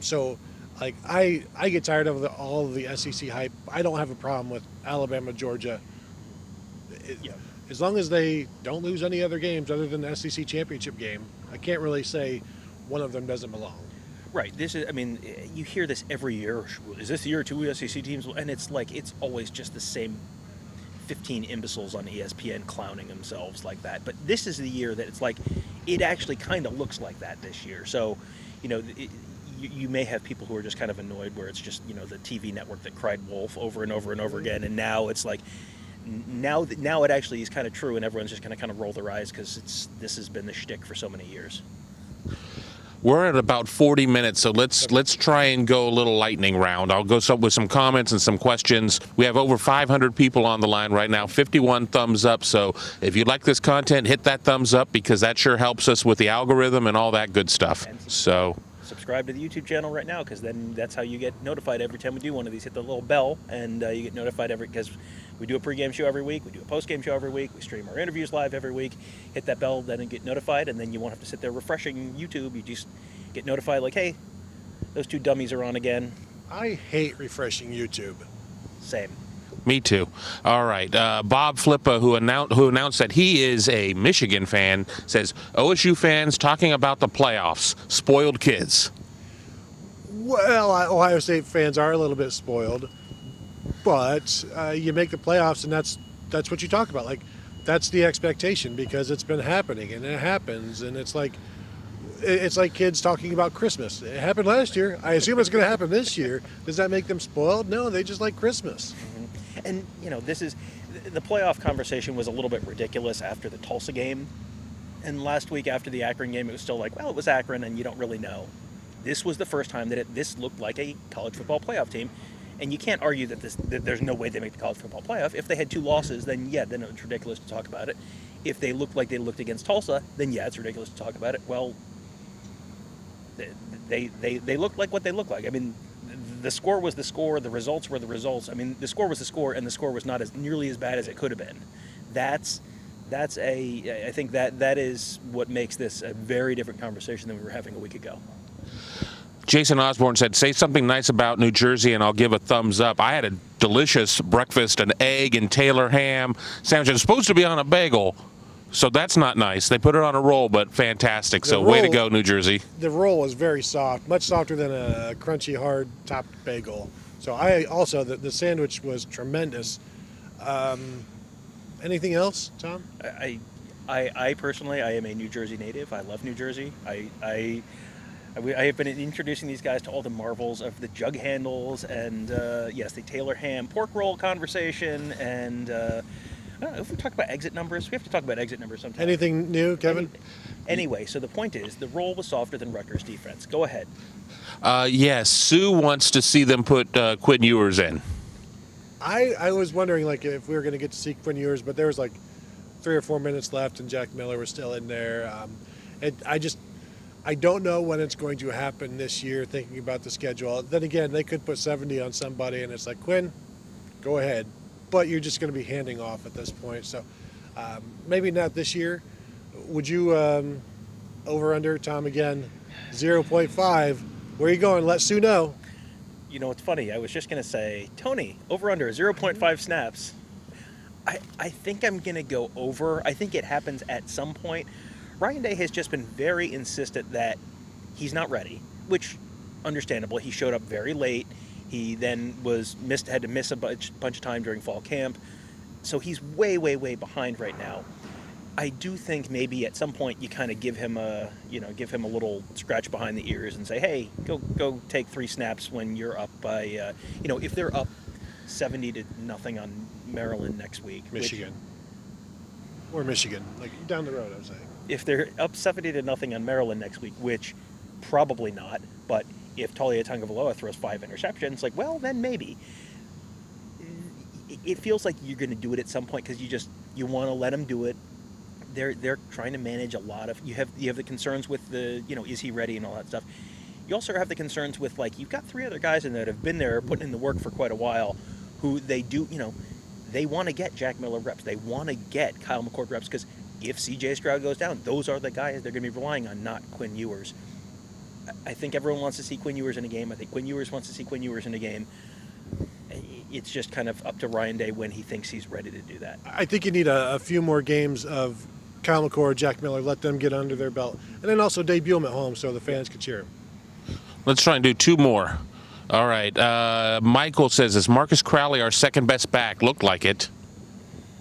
So, like, I get tired of all of the SEC hype. I don't have a problem with Alabama, Georgia. As long as they don't lose any other games other than the SEC championship game, I can't really say one of them doesn't belong. Right. This is, I mean, you hear this every year. Is this the year 2 SEC teams? And it's like, it's always just the same 15 imbeciles on ESPN clowning themselves like that. But this is the year that it's like, it actually kind of looks like that this year. So, you may have people who are just kind of annoyed where it's just, the TV network that cried wolf over and over and over again. And now it's like, now it actually is kind of true, and everyone's just going to kind of roll their eyes because this has been the shtick for so many years. We're at about 40 minutes, so let's try and go a little lightning round. I'll go with some comments and some questions. We have over 500 people on the line right now, 51 thumbs up. So if you like this content, hit that thumbs up because that sure helps us with the algorithm and all that good stuff. So subscribe to the YouTube channel right now, because then that's how you get notified every time we do one of these. Hit the little bell, and you get notified because we do a pregame show every week, we do a postgame show every week, we stream our interviews live every week. Hit that bell, then and get notified, and then you won't have to sit there refreshing YouTube. You just get notified like, hey, those 2 dummies are on again. I hate refreshing YouTube. Same. Me too. All right. Bob Flippa, who announced that he is a Michigan fan, says OSU fans talking about the playoffs. Spoiled kids. Well, Ohio State fans are a little bit spoiled, but you make the playoffs, and that's what you talk about. Like, that's the expectation because it's been happening, and it happens, and it's like kids talking about Christmas. It happened last year. I assume it's going to happen this year. Does that make them spoiled? No, they just like Christmas. And, this is the playoff conversation was a little bit ridiculous after the Tulsa game. And last week after the Akron game, it was still like, well, it was Akron and you don't really know. This was the first time that this looked like a college football playoff team. And you can't argue that there's no way they make the college football playoff. If they had 2 losses, then then it's ridiculous to talk about it. If they looked like they looked against Tulsa, then it's ridiculous to talk about it. Well, they looked like what they looked like. I mean, the score was the score, the results were the results. I mean, the score was the score, and the score was not nearly as bad as it could have been. I think that is what makes this a very different conversation than we were having a week ago. Jason Osborne said, say something nice about New Jersey and I'll give a thumbs up. I had a delicious breakfast, an egg and Taylor ham sandwich. It was supposed to be on a bagel, so that's not nice. They put it on a roll, but fantastic. So way to go, New Jersey. The roll was very soft, much softer than a crunchy, hard topped bagel. So the sandwich was tremendous. Anything else, Tom? I personally, I am a New Jersey native. I love New Jersey. I have been introducing these guys to all the marvels of the jug handles and, the Taylor ham pork roll conversation. And I don't know, if we talk about exit numbers, we have to talk about exit numbers sometime. Anything new, Kevin? Anyway, so the point is, the roll was softer than Rutgers' defense. Go ahead. Yes, Sue wants to see them put Quinn Ewers in. I was wondering, if we were going to get to see Quinn Ewers, but there was 3 or 4 minutes left, and Jack Miller was still in there. I don't know when it's going to happen this year, thinking about the schedule. Then again, they could put 70 on somebody, and it's like, Quinn, go ahead. But you're just going to be handing off at this point. So maybe not this year. Would you, over under, Tom, again, 0.5. Where are you going? Let Sue know. It's funny. I was just going to say, Tony, over under 0.5 snaps. I think I'm going to go over. I think it happens at some point. Ryan Day has just been very insistent that he's not ready, which, understandable. He showed up very late. He then had to miss a bunch of time during fall camp. So he's way, way, way behind right now. I do think maybe at some point you kind of give him a little scratch behind the ears and say, hey, go take 3 snaps when you're up by, if they're up 70-0 on Maryland next week. Michigan. Or Michigan, down the road, I'm saying. If they're up 70-0 on Maryland next week, which probably not, but if Talia Tagovailoa throws 5 interceptions, then maybe. It feels like you're going to do it at some point because you want to let him do it. They're trying to manage a lot of. You have the concerns with the is he ready and all that stuff. You also have the concerns with you've got 3 other guys in there that have been there putting in the work for quite a while, who they do they want to get Jack Miller reps. They want to get Kyle McCord reps because if CJ Stroud goes down, those are the guys they're going to be relying on, not Quinn Ewers. I think everyone wants to see Quinn Ewers in a game. I think Quinn Ewers wants to see Quinn Ewers in a game. It's just kind of up to Ryan Day when he thinks he's ready to do that. I think you need a few more games of Kyle McCord, Jack Miller, let them get under their belt. And then also debut him at home so the fans can cheer him. Let's try and do 2 more. All right. Michael says, is Marcus Crowley our second best back? Looked like it.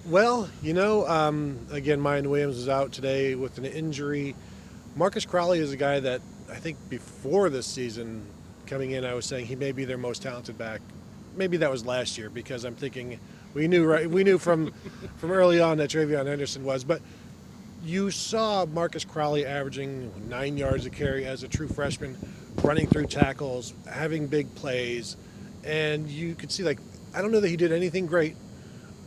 Well, again, Mayan Williams is out today with an injury. Marcus Crowley is a guy that I think before this season coming in, I was saying he may be their most talented back. Maybe that was last year because I'm thinking we knew from early on that TreVeyon Henderson was. But you saw Marcus Crowley averaging 9 yards a carry as a true freshman, running through tackles, having big plays, and you could see I don't know that he did anything great,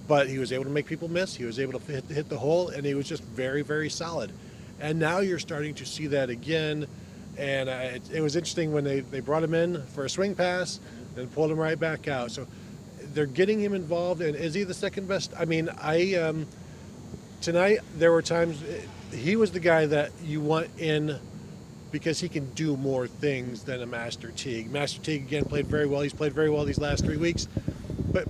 but he was able to make people miss. He was able to hit the hole, and he was just very, very solid. And now you're starting to see that again. And it was interesting when they brought him in for a swing pass and pulled him right back out. So they're getting him involved. And is he the second best? I mean, tonight there were times he was the guy that you want in because he can do more things than a Master Teague. Master Teague, again, played very well. He's played very well these last 3 weeks. But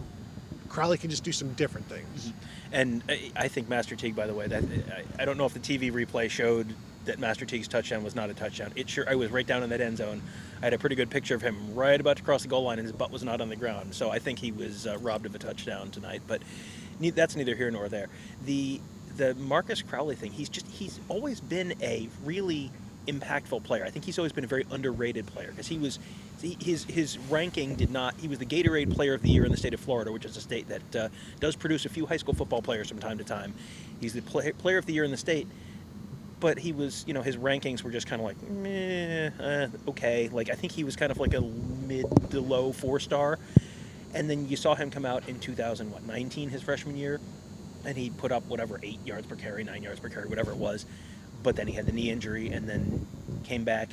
Crowley can just do some different things. And I think Master Teague, by the way, that I don't know if the TV replay showed that Master Teague's touchdown was not a touchdown. I was right down in that end zone. I had a pretty good picture of him right about to cross the goal line, and his butt was not on the ground. So I think he was robbed of a touchdown tonight. But that's neither here nor there. The Marcus Crowley thing, he's always been a really impactful player. I think he's always been a very underrated player because his ranking did not. He was the Gatorade Player of the Year in the state of Florida, which is a state that does produce a few high school football players from time to time. He's the Player of the Year in the state. But he was, his rankings were just kind of like, meh, okay. Like, I think he was kind of like a mid to low 4-star. And then you saw him come out in 2019, his freshman year, and he put up 8 yards per carry, 9 yards per carry, whatever it was. But then he had the knee injury and then came back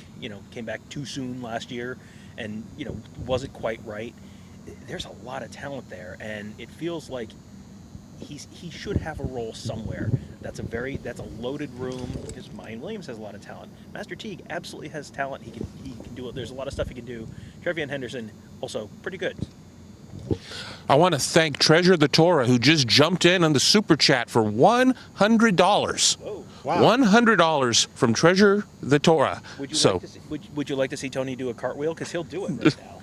too soon last year and, wasn't quite right. There's a lot of talent there, and it feels like he should have a role somewhere. That's a loaded room because Mayan Williams has a lot of talent. Master Teague absolutely has talent. He can do it. There's a lot of stuff he can do. TreVeyon Henderson also pretty good. I want to thank Treasure the Torah, who just jumped in on the super chat for $100. Whoa. Wow. $100 from Treasure the Torah. Would you like to see Tony do a cartwheel? Because he'll do it right now.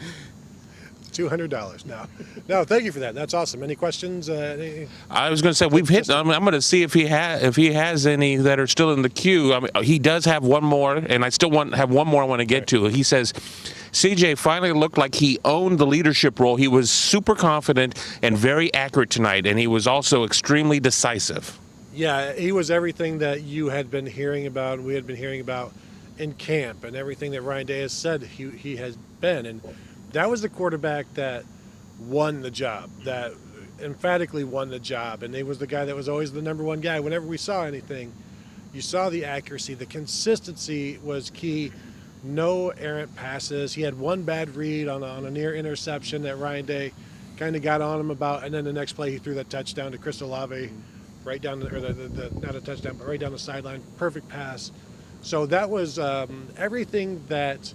$200 now. No, thank you for that. That's awesome. Any questions? I was going to say we've hit. I'm going to see if he has any that are still in the queue. I mean, he does have one more, and I still have one more I want to get to. He says, CJ finally looked like he owned the leadership role. He was super confident and very accurate tonight, and he was also extremely decisive. Yeah, he was everything that you had been hearing about, and we had been hearing about in camp, and everything that Ryan Day has said he has been. And that was the quarterback that won the job, that emphatically won the job. And he was the guy that was always the number one guy. Whenever we saw anything, you saw the accuracy. The consistency was key. No errant passes. He had one bad read on a near interception that Ryan Day kind of got on him about. And then the next play, he threw that touchdown to Chris Olave right down, not a touchdown, but right down the sideline. Perfect pass. So that was everything that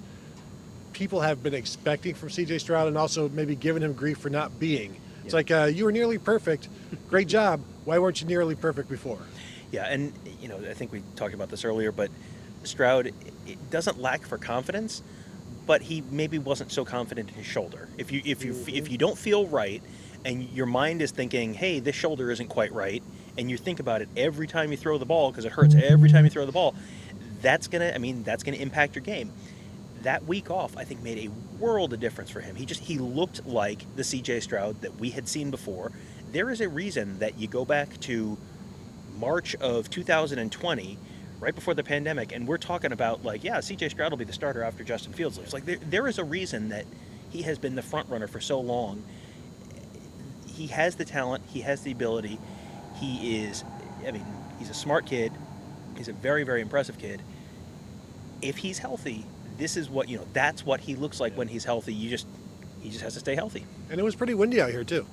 people have been expecting from CJ Stroud, and also maybe giving him grief for not being. It's like, you were nearly perfect. Great job. Why weren't you nearly perfect before? Yeah, and I think we talked about this earlier, but Stroud it doesn't lack for confidence, but he maybe wasn't so confident in his shoulder. If you don't feel right, and your mind is thinking, hey, this shoulder isn't quite right, and you think about it every time you throw the ball because it hurts every time you throw the ball, that's gonna impact your game. That week off, I think, made a world of difference for him. He looked like the CJ Stroud that we had seen before. There is a reason that you go back to March of 2020, right before the pandemic, and we're talking about CJ Stroud will be the starter after Justin Fields leaves. Like there is a reason that he has been the front runner for so long. He has the talent. He has the ability. He's a smart kid. He's a very, very impressive kid. If he's healthy, this is what that's what he looks like when he's healthy. He just has to stay healthy. And it was pretty windy out here too.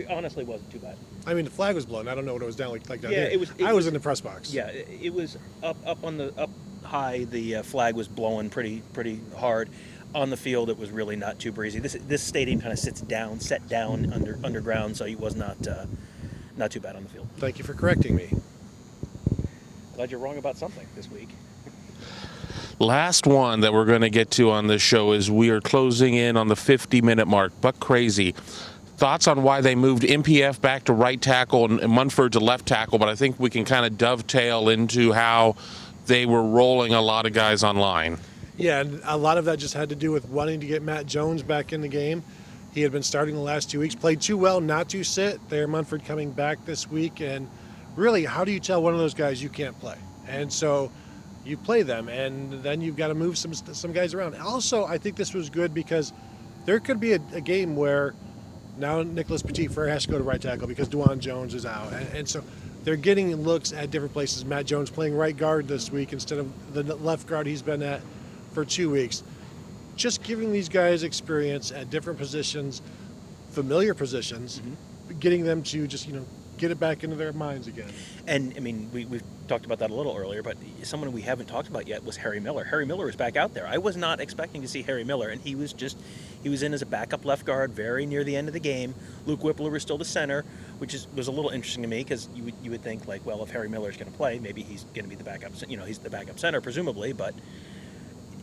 Honestly wasn't too bad. I mean, the flag was blown. I don't know what it was down like down here. I was in the press box. Yeah, it was up high. The flag was blowing pretty hard. On the field, it was really not too breezy. This stadium kind of set down underground, so it was not too bad on the field. Thank you for correcting me. Glad you're wrong about something this week. Last one that we're going to get to on this show is we are closing in on the 50-minute mark. Buck crazy. Thoughts on why they moved MPF back to right tackle and Munford to left tackle, but I think we can kind of dovetail into how they were rolling a lot of guys on line. Yeah, and a lot of that just had to do with wanting to get Matt Jones back in the game. He had been starting the last 2 weeks, played too well not to sit. Thayer Munford coming back this week, and really, how do you tell one of those guys you can't play? And so you play them, and then you've got to move some guys around. Also, I think this was good because there could be a game where now Nicholas Petit-Frere has to go to right tackle because DeJuan Jones is out. And so they're getting looks at different places. Matt Jones playing right guard this week instead of the left guard he's been at for 2 weeks. Just giving these guys experience at different positions, familiar positions, getting them to just, get it back into their minds again. And, I mean, we've talked about that a little earlier, but someone we haven't talked about yet was Harry Miller. Harry Miller is back out there. I was not expecting to see Harry Miller, and he He was in as a backup left guard very near the end of the game. Luke Whippler was still the center, which was a little interesting to me because you would think like, well, if Harry Miller's going to play, maybe he's going to be the backup. He's the backup center presumably, but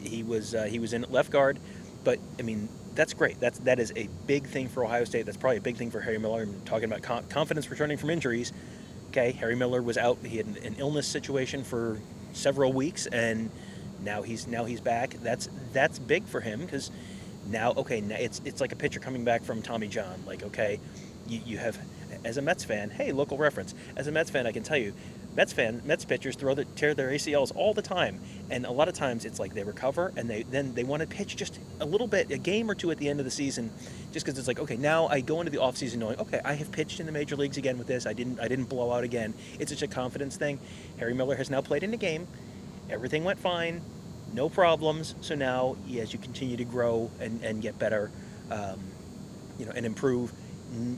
he was in at left guard. But I mean, that's great. That is a big thing for Ohio State. That's probably a big thing for Harry Miller. I'm talking about confidence returning from injuries. Okay, Harry Miller was out. He had an illness situation for several weeks, and now he's back. That's big for him because now it's like a pitcher coming back from Tommy John. Like, okay, you have, as a Mets fan, hey, local reference. As a Mets fan, I can tell you, Mets pitchers tear their ACLs all the time, and a lot of times it's like they recover and they want to pitch just a little bit, a game or two at the end of the season, just because it's like, okay, now I go into the offseason knowing, okay, I have pitched in the major leagues again with this. I didn't blow out again. It's such a confidence thing. Harry Miller has now played in a game. Everything went fine, no problems. So now, as you continue to grow and get better, and improve,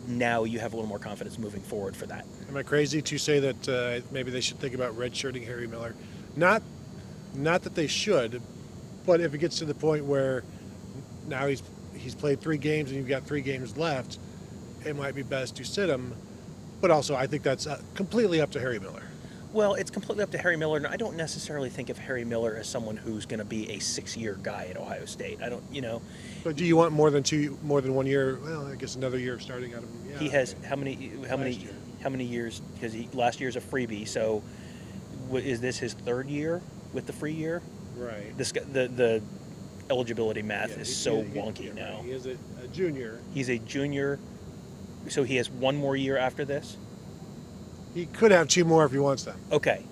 now you have a little more confidence moving forward for that. Am I crazy to say that maybe they should think about redshirting Harry Miller? Not that they should, but if it gets to the point where now he's played 3 games and you've got 3 games left, it might be best to sit him. But also, I think that's completely up to Harry Miller. Well, it's completely up to Harry Miller, and I don't necessarily think of Harry Miller as someone who's going to be a 6-year guy at Ohio State. I don't, But do you want more than 1 year? Well, I guess another year of starting out of him. Yeah, he has how many years? Because last year's a freebie. So, is this his 3rd year with the free year? Right. The eligibility math is so wonky now. Right. He is a junior. He's a junior, so he has 1 more year after this. He could have 2 more if he wants them. Okay,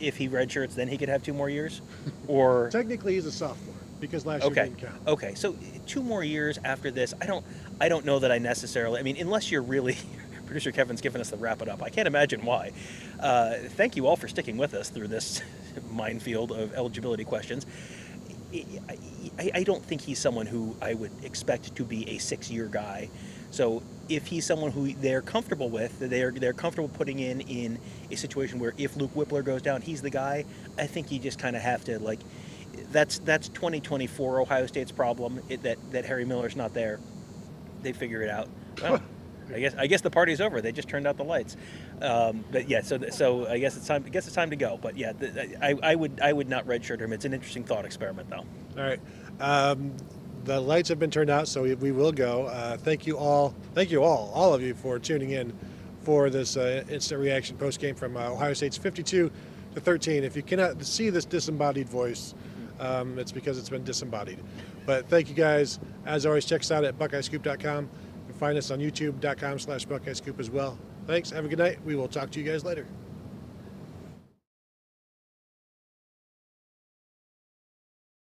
if he redshirts, then he could have 2 more years, or Technically, he's a sophomore because last year didn't count. Okay, so 2 more years after this, I don't know that I necessarily. I mean, unless you're really, producer Kevin's giving us the wrap it up. I can't imagine why. Thank you all for sticking with us through this minefield of eligibility questions. I don't think he's someone who I would expect to be a 6-year guy. So if he's someone who they're comfortable with, they're comfortable putting in a situation where if Luke Whippler goes down, he's the guy. I think you just kind of have to that's 2024 Ohio State's problem that Harry Miller's not there. They figure it out. Well, I guess the party's over. They just turned out the lights. But yeah, so I guess it's time. It's time to go. But yeah, I would not redshirt him. It's an interesting thought experiment, though. All right. The lights have been turned out, so we will go. Thank you all of you for tuning in for this instant reaction post game from Ohio State's 52-13. If you cannot see this disembodied voice, it's because it's been disembodied. But thank you guys. As always, check us out at BuckeyeScoop.com. You can find us on YouTube.com/BuckeyeScoop as well. Thanks. Have a good night. We will talk to you guys later.